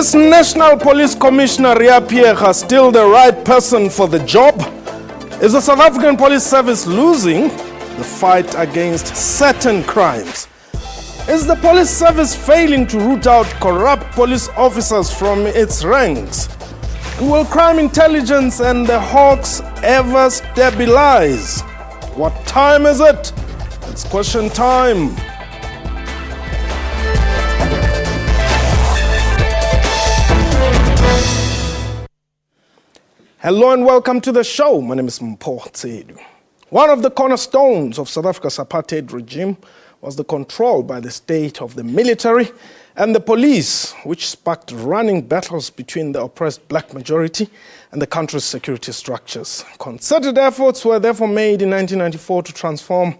Is National Police Commissioner Riah Phiyega still the right person for the job? Is the South African Police Service losing the fight against certain crimes? Is the police service failing to root out corrupt police officers from its ranks? And will crime intelligence and the hawks ever stabilize? What time is it? It's question time. Hello and welcome to the show. My name is Mpho Tsedu. One of the cornerstones of South Africa's apartheid regime was the control by the state of the military and the police, which sparked running battles between the oppressed black majority and the country's security structures. Concerted efforts were therefore made in 1994 to transform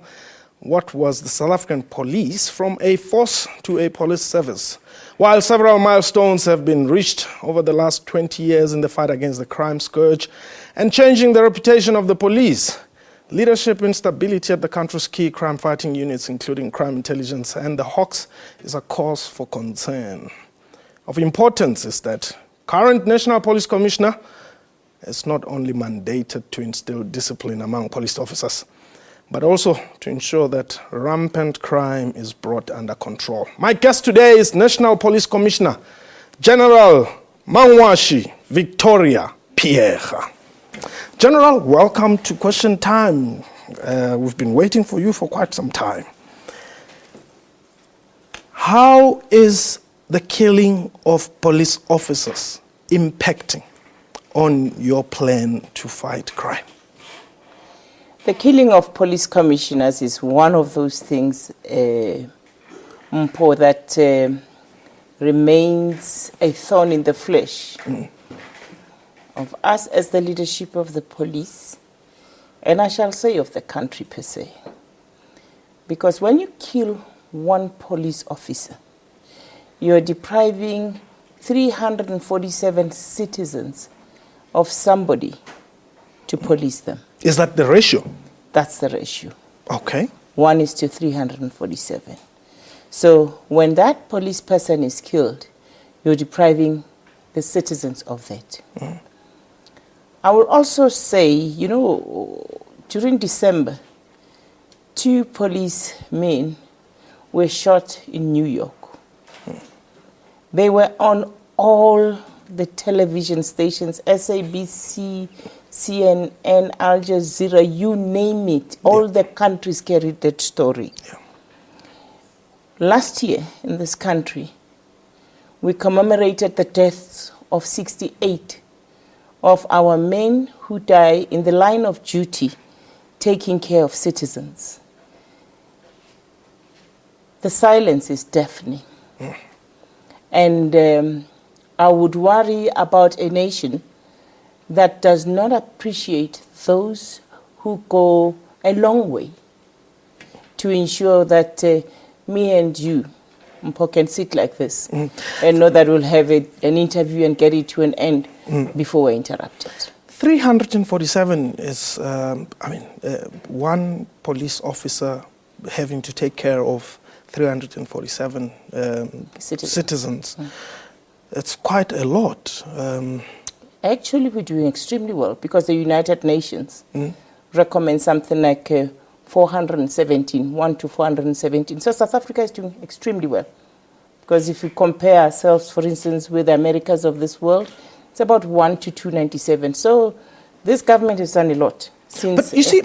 what was the South African police from a force to a police service. While several milestones have been reached over the last 20 years in the fight against the crime scourge and changing the reputation of the police, leadership instability at the country's key crime-fighting units, including crime intelligence and the hawks, is a cause for concern. Of importance is that current National Police Commissioner is not only mandated to instill discipline among police officers, but also to ensure that rampant crime is brought under control. My guest today is National Police Commissioner General Mangwashi Victoria Phiyega. General, welcome to Question Time. We've been waiting for you for quite some time. How is the killing of police officers impacting on your plan to fight crime? The killing of police commissioners is one of those things, Mpho, that remains a thorn in the flesh of us as the leadership of the police, and I shall say of the country per se. Because when you kill one police officer, you're depriving 347 citizens of somebody to police them. Is that the ratio? That's the ratio. Okay. 1 is to 347. So when that police person is killed, you're depriving the citizens of that. I will also say, during December, 2 policemen were shot in New York. They were on all the television stations, SABC, CNN, Al Jazeera, you name it. All the countries carried that story. Yeah. Last year in this country, we commemorated the deaths of 68 of our men who died in the line of duty, taking care of citizens. The silence is deafening. And I would worry about a nation that does not appreciate those who go a long way to ensure that me and you, Mpho, can sit like this and know that we'll have an interview and get it to an end before we're interrupted. 347 is, one police officer having to take care of 347 citizens. It's quite a lot. Actually, we're doing extremely well because the United Nations recommend something like 417, 1 to 417. So South Africa is doing extremely well. Because if we compare ourselves, for instance, with the Americas of this world, it's about 1 to 297. So this government has done a lot. But you see,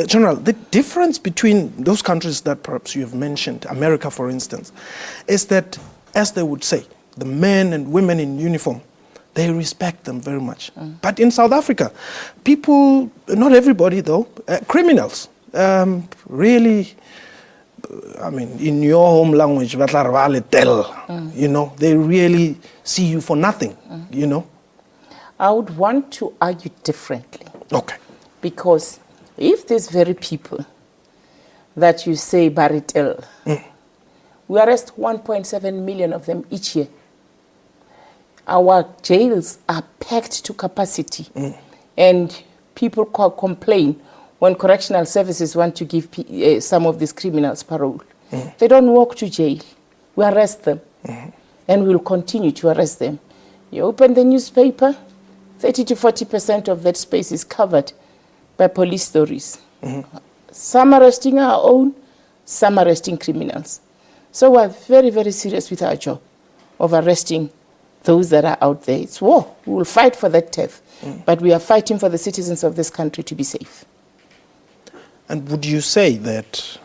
General, the difference between those countries that perhaps you have mentioned, America, for instance, is that, as they would say, the men and women in uniform, they respect them very much. But in South Africa, people, not everybody though, criminals, really, in your home language, they really see you for nothing, I would want to argue differently. Okay. Because if these very people that you say baritel, we arrest 1.7 million of them each year. Our jails are packed to capacity, and people complain when correctional services want to give some of these criminals parole. They don't walk to jail. We arrest them, and we will continue to arrest them You open the newspaper, 30 to 40% of that space is covered by police stories. Some arresting our own, some arresting criminals. So we're very, very serious with our job of arresting those that are out there. It's war. We will fight for that turf. But we are fighting for the citizens of this country to be safe. And would you say that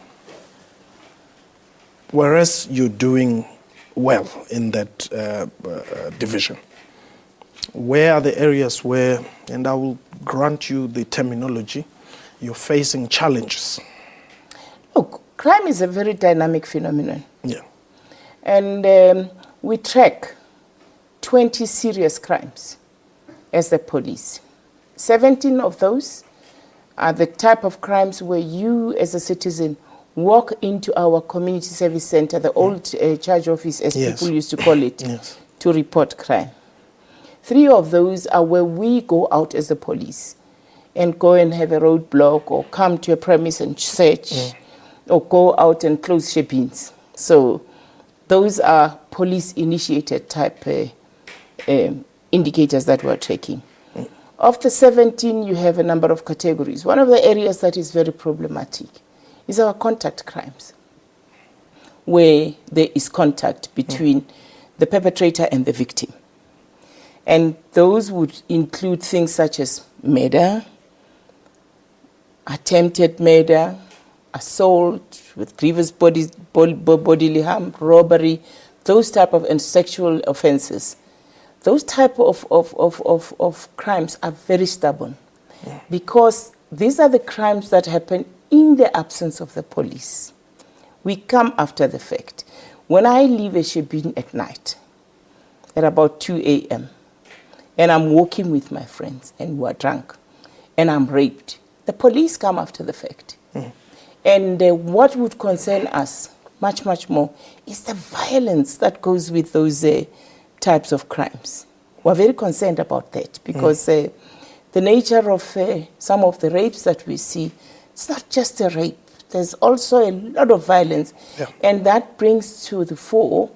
whereas you're doing well in that division, where are the areas where, and I will grant you the terminology, you're facing challenges? Look, crime is a very dynamic phenomenon. Yeah. And we track 20 serious crimes as the police. 17 of those are the type of crimes where you as a citizen walk into our community service center, the old charge office as people used to call it, to report crime. 3 of those are where we go out as the police and go and have a roadblock or come to a premise and search or go out and close shop-ins. So those are police-initiated type indicators that we're taking. Of the 17, you have a number of categories. One of the areas that is very problematic is our contact crimes, where there is contact between the perpetrator and the victim. And those would include things such as murder, attempted murder, assault with grievous bodily harm, robbery, those type of and sexual offenses. Those type of crimes are very stubborn because these are the crimes that happen in the absence of the police. We come after the fact. When I leave a shebeen at night at about 2 a.m. and I'm walking with my friends and we are drunk and I'm raped, the police come after the fact. And what would concern us much, much more is the violence that goes with those types of crimes. We're very concerned about that because the nature of some of the rapes that we see, it's not just a rape. There's also a lot of violence. And that brings to the fore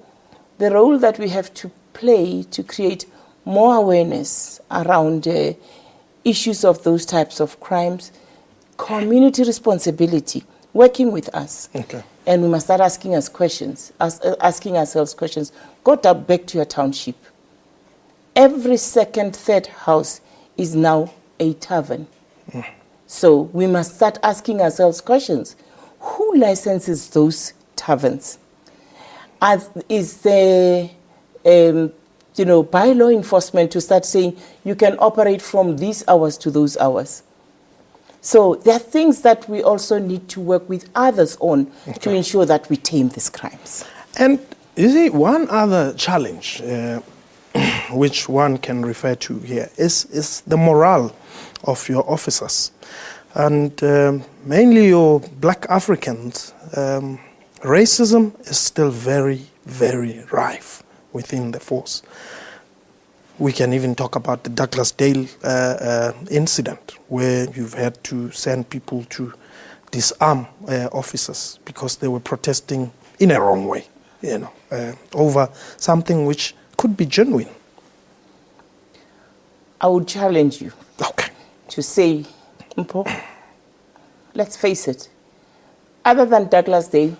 the role that we have to play to create more awareness around issues of those types of crimes, community responsibility, working with us. And we must start asking us questions, asking ourselves questions. Go back to your township. Every second, third house is now a tavern. So we must start asking ourselves questions. Who licenses those taverns? Is there, by law enforcement to start saying you can operate from these hours to those hours? So there are things that we also need to work with others on to ensure that we tame these crimes. And you see, one other challenge which one can refer to here is the morale of your officers. And mainly your black Africans, racism is still very, very rife within the force. We can even talk about the Douglasdale incident where you've had to send people to disarm officers because they were protesting in a wrong way, over something which could be genuine. I would challenge you to say, Mpo, let's face it, other than Douglasdale,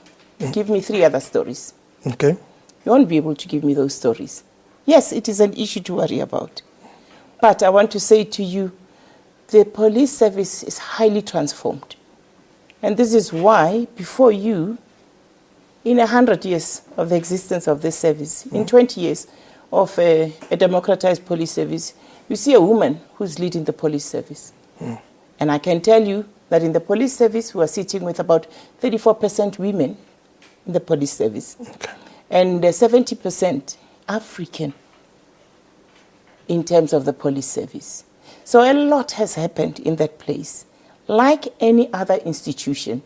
give me 3 other stories. You won't be able to give me those stories. Yes, it is an issue to worry about. But I want to say to you, the police service is highly transformed. And this is why, before you, in 100 years of the existence of this service, in 20 years of a democratized police service, you see a woman who's leading the police service. And I can tell you that in the police service, we are sitting with about 34% women in the police service. And 70% African in terms of the police service. So a lot has happened in that place. Like any other institution,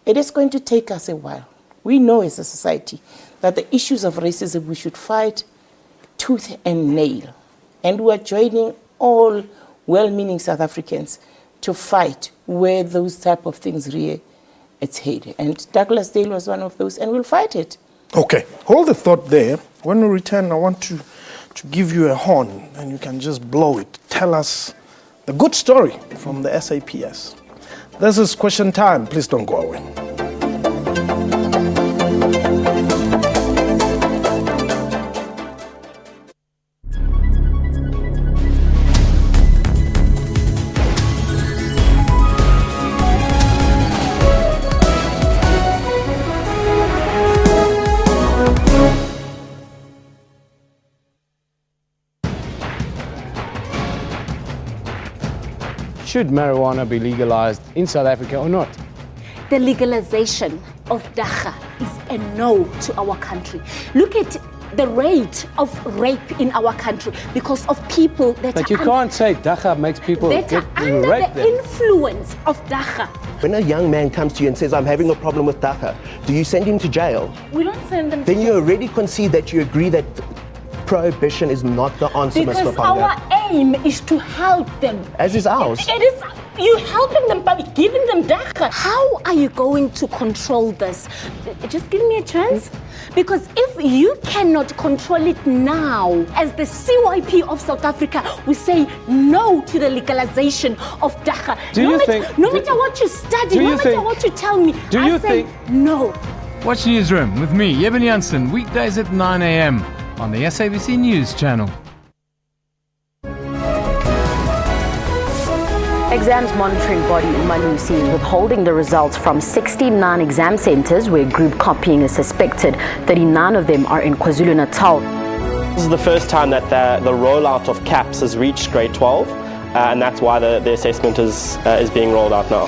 it is going to take us a while. We know as a society that the issues of racism we should fight tooth and nail. And we are joining all well-meaning South Africans to fight where those type of things rear its head. And Douglasdale was one of those, and we'll fight it. Okay, hold the thought there. When we return, I want to to give you a horn and you can just blow it. Tell us the good story from the SAPS. This is question time. Please don't go away. Should marijuana be legalized in South Africa or not? The legalization of dagga is a no to our country. Look at the rate of rape in our country because of people that But you can't say dagga makes people that get are under raped the then. influence of dagga. When a young man comes to you and says, I'm having a problem with dagga, do you send him to jail? We don't send them Then to you already concede that you agree that prohibition is not the answer, Mr. because Phiyega. our aim is to help them. As is ours. It is you helping them by giving them dagga. How are you going to control this? Just give me a chance. Because if you cannot control it now, as the CYP of South Africa, we say no to the legalization of dagga. No matter what you study, no matter what you tell me, I say no. Watch Newsroom with me, Eben Janssen, weekdays at 9 a.m. on the SABC News channel. Exams monitoring body Malusi is withholding the results from 69 exam centres where group copying is suspected. 39 of them are in KwaZulu-Natal. This is the first time that the rollout of CAPS has reached grade 12, and that's why the assessment is being rolled out now.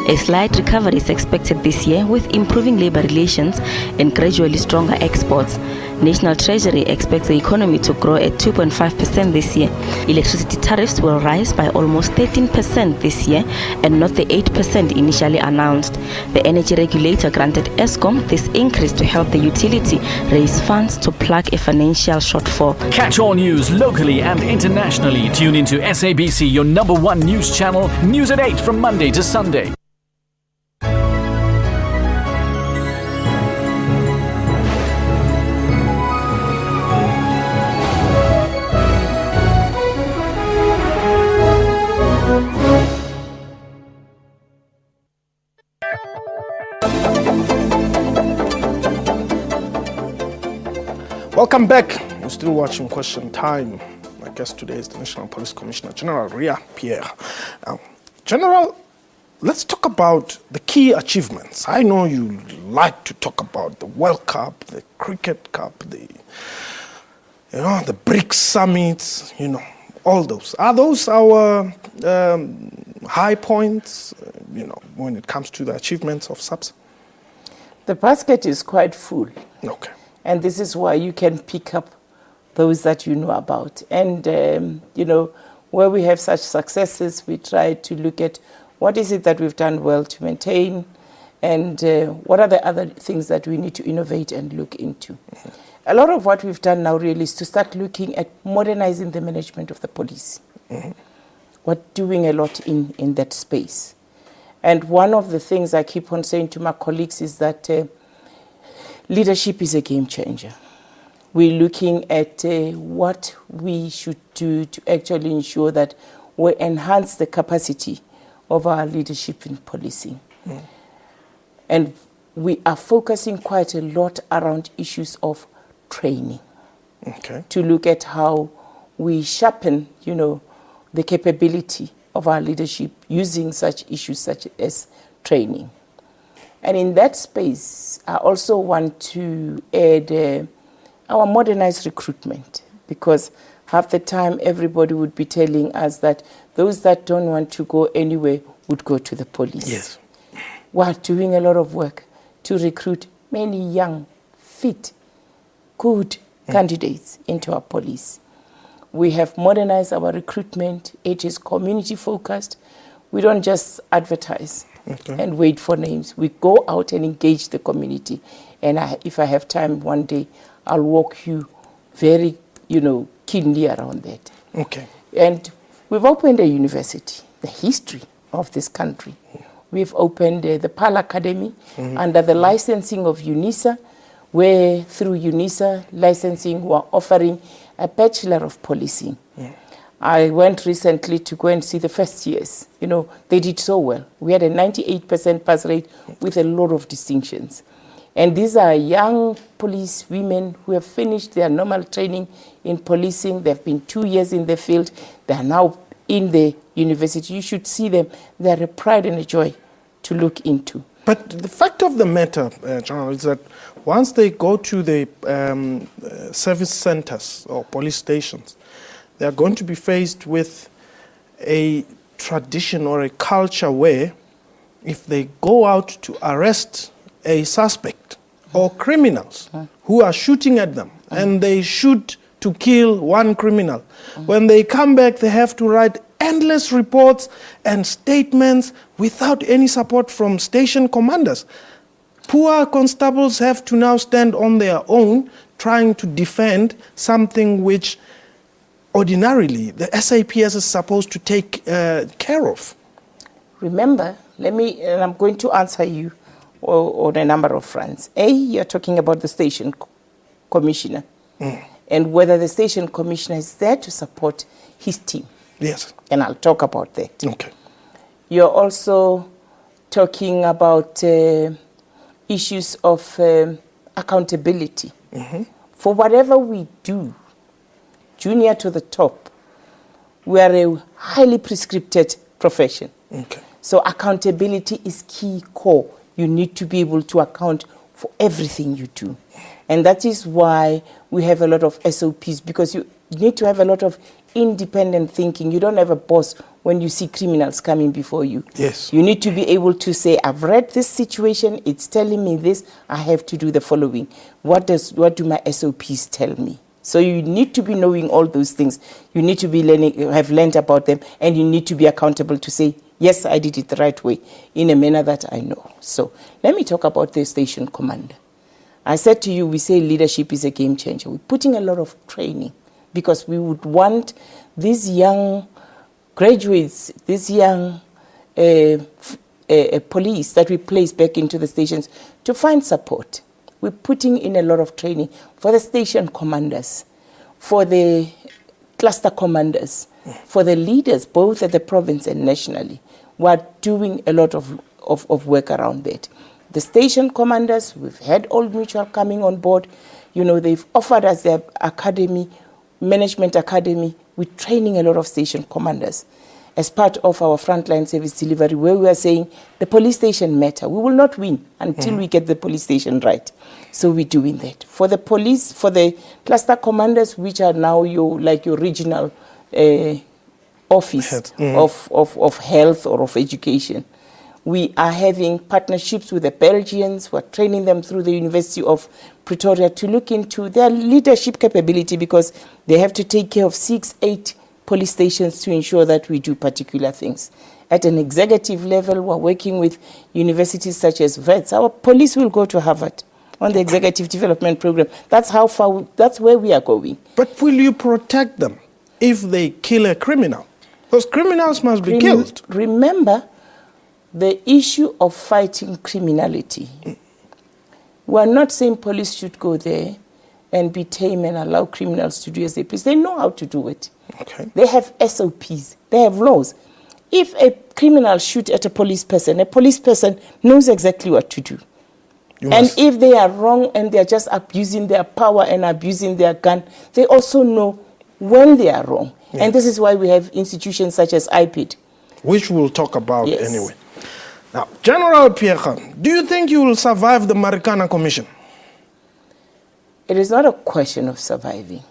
A slight recovery is expected this year with improving labour relations and gradually stronger exports. National Treasury expects the economy to grow at 2.5% this year. Electricity tariffs will rise by almost 13% this year and not the 8% initially announced. The energy regulator granted Eskom this increase to help the utility raise funds to plug a financial shortfall. Catch all news locally and internationally. Tune into SABC, your #1 news channel, news at 8 from Monday to Sunday. Welcome back. You're still watching Question Time. My guest today is the National Police Commissioner, General Riah Phiyega. Now, General, let's talk about the key achievements. I know you like to talk about the World Cup, the Cricket Cup, the BRICS summits, all those. Are those our high points, when it comes to the achievements of SAPS? The basket is quite full. Okay. And this is why you can pick up those that you know about. And, where we have such successes, we try to look at what is it that we've done well to maintain and what are the other things that we need to innovate and look into. Mm-hmm. A lot of what we've done now really is to start looking at modernizing the management of the police. Mm-hmm. We're doing a lot in that space. And one of the things I keep on saying to my colleagues is that leadership is a game changer. We're looking at what we should do to actually ensure that we enhance the capacity of our leadership in policing. Mm. And we are focusing quite a lot around issues of training. Okay. To look at how we sharpen, the capability of our leadership using such issues such as training. And in that space, I also want to add our modernized recruitment, because half the time everybody would be telling us that those that don't want to go anywhere would go to the police. Yes. We're doing a lot of work to recruit many young, fit, good candidates into our police. We have modernized our recruitment. It is community focused. We don't just advertise and wait for names. We go out and engage the community. And if I have time one day, I'll walk you very, keenly around that. Okay. And we've opened a university, the history of this country. We've opened the PAL Academy under the licensing of UNISA, where through UNISA licensing we're offering a Bachelor of Policing. I went recently to go and see the first years. You know, they did so well. We had a 98% pass rate with a lot of distinctions. And these are young police women who have finished their normal training in policing. They've been 2 years in the field. They are now in the university. You should see them. They are a pride and a joy to look into. But the fact of the matter, General, is that once they go to the service centers or police stations, they are going to be faced with a tradition or a culture where if they go out to arrest a suspect or criminals who are shooting at them and they shoot to kill one criminal, when they come back they have to write endless reports and statements without any support from station commanders. Poor constables have to now stand on their own trying to defend something which ordinarily the SAPS is supposed to take care of. Remember, and I'm going to answer you on a number of fronts. You're talking about the station commissioner and whether the station commissioner is there to support his team. Yes. And I'll talk about that. Okay. You're also talking about issues of accountability. For whatever we do, junior to the top, we are a highly prescripted profession. Okay. So accountability is key core. You need to be able to account for everything you do. And that is why we have a lot of SOPs, because you need to have a lot of independent thinking. You don't have a boss when you see criminals coming before you. Yes. You need to be able to say, I've read this situation, it's telling me this, I have to do the following. What do my SOPs tell me? So you need to be knowing all those things. You need to be have learned about them, and you need to be accountable to say, yes, I did it the right way, in a manner that I know. So let me talk about the station commander. I said to you, we say leadership is a game changer. We're putting a lot of training because we would want these young graduates, these young police that we place back into the stations to find support. We're putting in a lot of training for the station commanders, for the cluster commanders, for the leaders, both at the province and nationally. We're doing a lot of work around that. The station commanders, we've had Old Mutual coming on board. You know, they've offered us their academy, management academy. We're training a lot of station commanders as part of our frontline service delivery, where we are saying the police station matter. We will not win until we get the police station right. So we're doing that. For the police, for the cluster commanders, which are now your regional office of health or of education, we are having partnerships with the Belgians. We're training them through the University of Pretoria to look into their leadership capability, because they have to take care of 6-8 police stations to ensure that we do particular things. At an executive level, we're working with universities such as Wits. Our police will go to Harvard on the executive development program. That's where we are going. But will you protect them if they kill a criminal? Those criminals must be killed. Remember, the issue of fighting criminality. We're not saying police should go there and be tame and allow criminals to do as they please. They know how to do it. Okay. They have SOPs. They have laws. If a criminal shoots at a police person knows exactly what to do. And if they are wrong and they're just abusing their power and abusing their gun, they also know when they are wrong. Yeah. And this is why we have institutions such as IPID. Which we'll talk about anyway. Now, General Phiyega, do you think you will survive the Marikana Commission? It is not a question of surviving.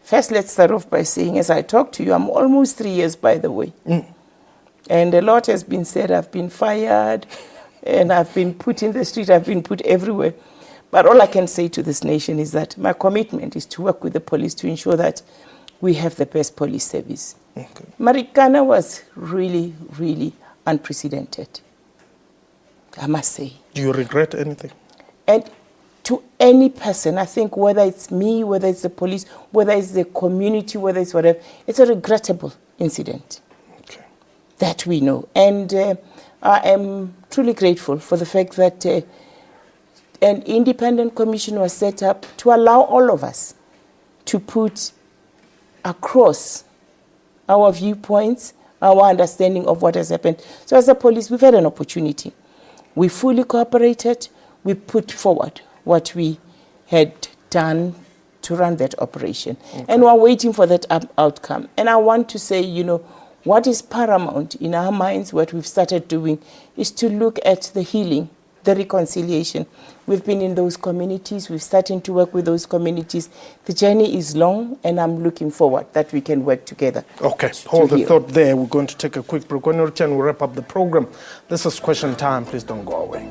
First, let's start off by saying, as I talk to you, I'm almost 3 years, by the way. And a lot has been said. I've been fired, and I've been put in the street. I've been put everywhere. But all I can say to this nation is that my commitment is to work with the police to ensure that we have the best police service. Okay. Marikana was really, really unprecedented, I must say. Do you regret anything? And to any person, I think, whether it's me, whether it's the police, whether it's the community, whether it's whatever, it's a regrettable incident. Okay. That we know. And I am truly grateful for the fact that an independent commission was set up to allow all of us to put across our viewpoints, our understanding of what has happened. So as a police, we've had an opportunity. We fully cooperated. We put forward what we had done to run that operation. Okay. And we're waiting for that outcome. And I want to say, what is paramount in our minds, what we've started doing, is to look at the healing, the reconciliation. We've been in those communities. We're starting to work with those communities. The journey is long, and I'm looking forward that we can work together. Okay, hold the thought there. We're going to take a quick break. When we return, we'll wrap up the program. This is Question Time. Please don't go away.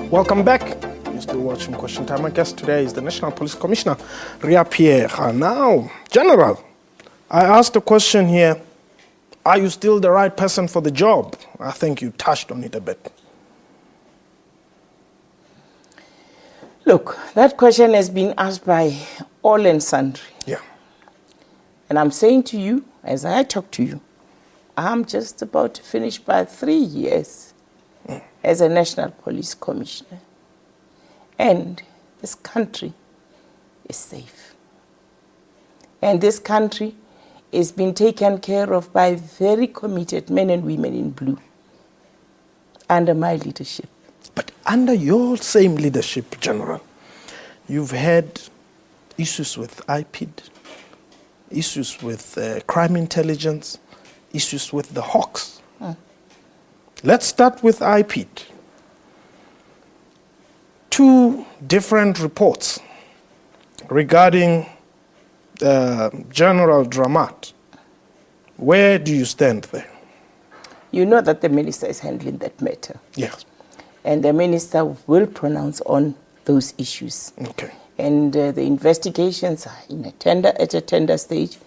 Welcome back. You're still watching Question Time. My guest today is the National Police Commissioner, Riah Phiyega. Now, General, I asked a question here. Are you still the right person for the job? I think you touched on it a bit. Look, that question has been asked by all and sundry. Yeah. And I'm saying to you, as I talk to you, I'm just about to finish by 3 years as a National Police Commissioner. And this country is safe. And this country is being taken care of by very committed men and women in blue under my leadership. But under your same leadership, General, you've had issues with IPID, issues with crime intelligence, issues with the Hawks. Let's start with IPID. 2 different reports regarding General Dramat. Where do you stand there? You know that the minister is handling that matter. Yes. And the minister will pronounce on those issues. Okay. And the investigations are at a tender stage.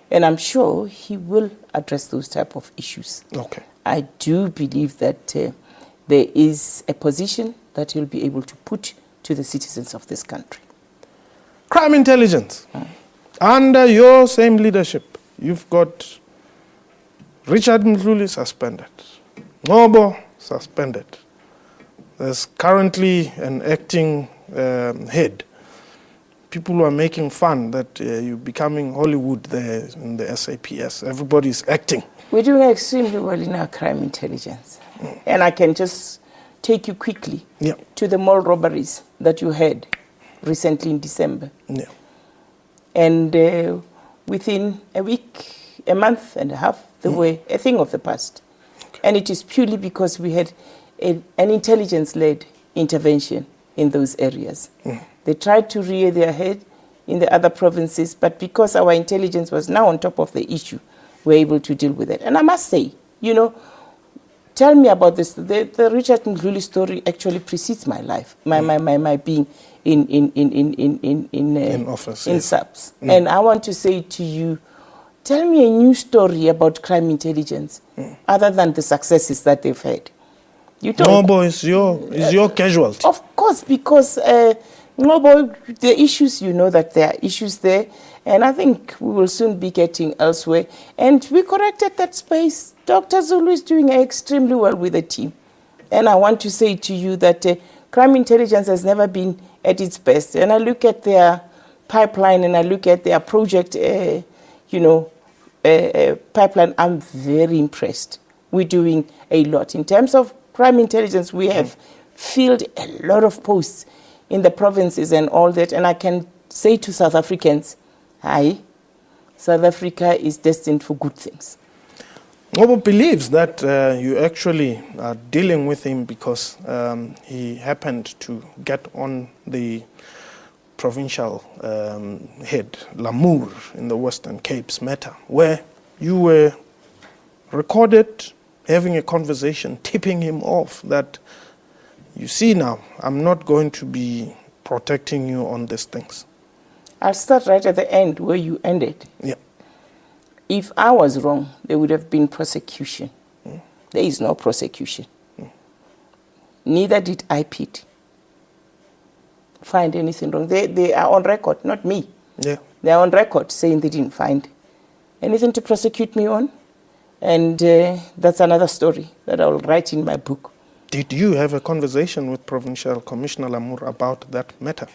And I'm sure he will address those type of issues. Okay. I do believe that there is a position that he'll be able to put to the citizens of this country. Crime intelligence. Under your same leadership, you've got Richard Mdluli suspended, Ngobo suspended. There's currently an acting head. People are making fun that you're becoming Hollywood there in the SAPS. Everybody's acting. We're doing extremely well in our crime intelligence. And I can just take you quickly to the mall robberies that you had recently in December. Yeah. And within a week, a month and a half, they were a thing of the past. Okay. And it is purely because we had an intelligence-led intervention in those areas. They tried to rear their head in the other provinces, but because our intelligence was now on top of the issue, we're able to deal with it. And I must say, tell me about this. The Richard Mdluli story actually precedes my life, my being in office, in SAPS. And I want to say to you, tell me a new story about crime intelligence, other than the successes that they've had. You don't. Ngobo is your casualty. Of course, because Ngobo, the issues, that there are issues there, and I think we will soon be getting elsewhere. And we corrected that space. Dr. Zulu is doing extremely well with the team. And I want to say to you that crime intelligence has never been at its best. And I look at their pipeline and I look at their project, pipeline, I'm very impressed. We're doing a lot. In terms of crime intelligence, we have filled a lot of posts in the provinces and all that. And I can say to South Africans, South Africa is destined for good things. Ngobo believes that you actually are dealing with him because he happened to get on the provincial head, Lamour, in the Western Cape's matter, where you were recorded having a conversation, tipping him off that, you see now, I'm not going to be protecting you on these things. I'll start right at the end where you ended. Yeah. If I was wrong, there would have been prosecution. There is no prosecution. Neither did IPT find anything wrong. They are on record, not me. Yeah. They are on record saying they didn't find anything to prosecute me on. And that's another story that I will write in my book. Did you have a conversation with Provincial Commissioner Lamour about that matter?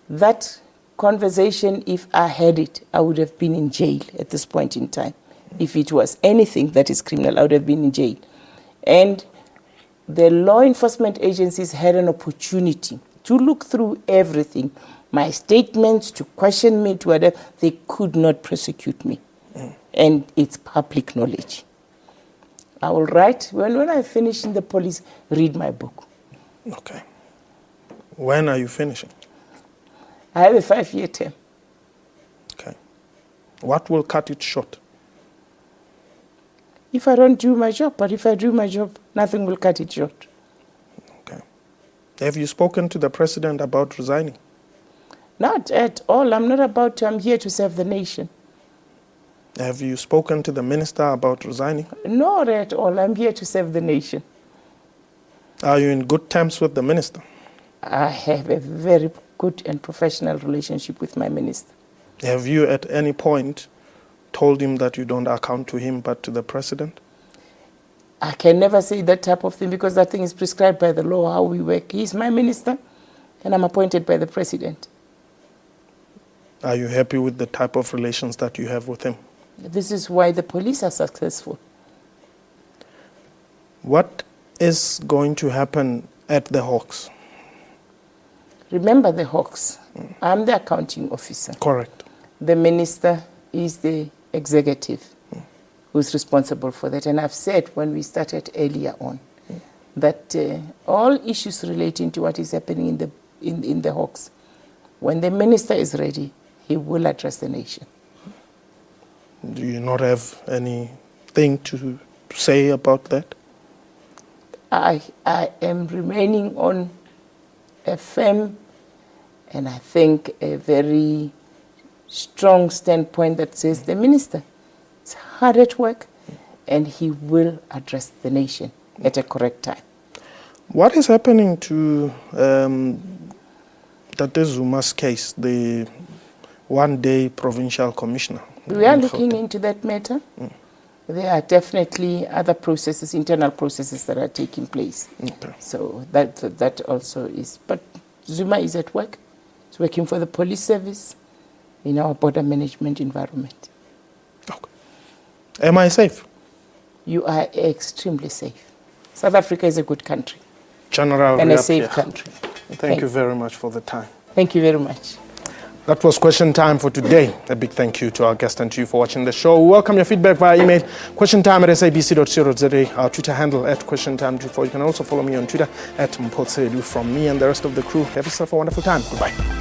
That conversation, if I had it, I would have been in jail at this point in time. If it was anything that is criminal, I would have been in jail. And the law enforcement agencies had an opportunity to look through everything, my statements, to question me, to whatever. They could not prosecute me. And it's public knowledge. I will write, when I finish in the police, read my book. Okay. When are you finishing? I have a 5-year term. Okay. What will cut it short? If I don't do my job, but if I do my job, nothing will cut it short. Okay. Have you spoken to the president about resigning? Not at all. I'm not about to. I'm here to serve the nation. Have you spoken to the minister about resigning? Not at all. I'm here to serve the nation. Are you in good terms with the minister? I have a very good and professional relationship with my minister. Have you at any point told him that you don't account to him but to the president? I can never say that type of thing because that thing is prescribed by the law, how we work. He's my minister and I'm appointed by the president. Are you happy with the type of relations that you have with him? This is why the police are successful. What is going to happen at the Hawks? Remember the Hawks. I'm the accounting officer. Correct. The minister is the executive who's responsible for that. And I've said when we started earlier on that all issues relating to what is happening in the Hawks, when the minister is ready, he will address the nation. Do you not have anything to say about that? I am remaining on a firm and I think a very strong standpoint that says the minister is hard at work and he will address the nation at a correct time. What is happening to Tate Zuma's case, the one-day provincial commissioner? We are looking into that matter. There are definitely other processes, internal processes that are taking place. Okay. So that also is. But Zuma is at work. He's working for the police service in our border management environment. Okay. Am I safe? You are extremely safe. South Africa is a good country. General and Riah a safe Phiyega. country. Thank you very much for the time. Thank you very much. That was Question Time for today. A big thank you to our guest and to you for watching the show. We welcome your feedback via email, questiontime@sabc.co.za, our Twitter handle @questiontime24. You can also follow me on Twitter @Mpotsedu. From me and the rest of the crew, have yourself a wonderful time. Goodbye.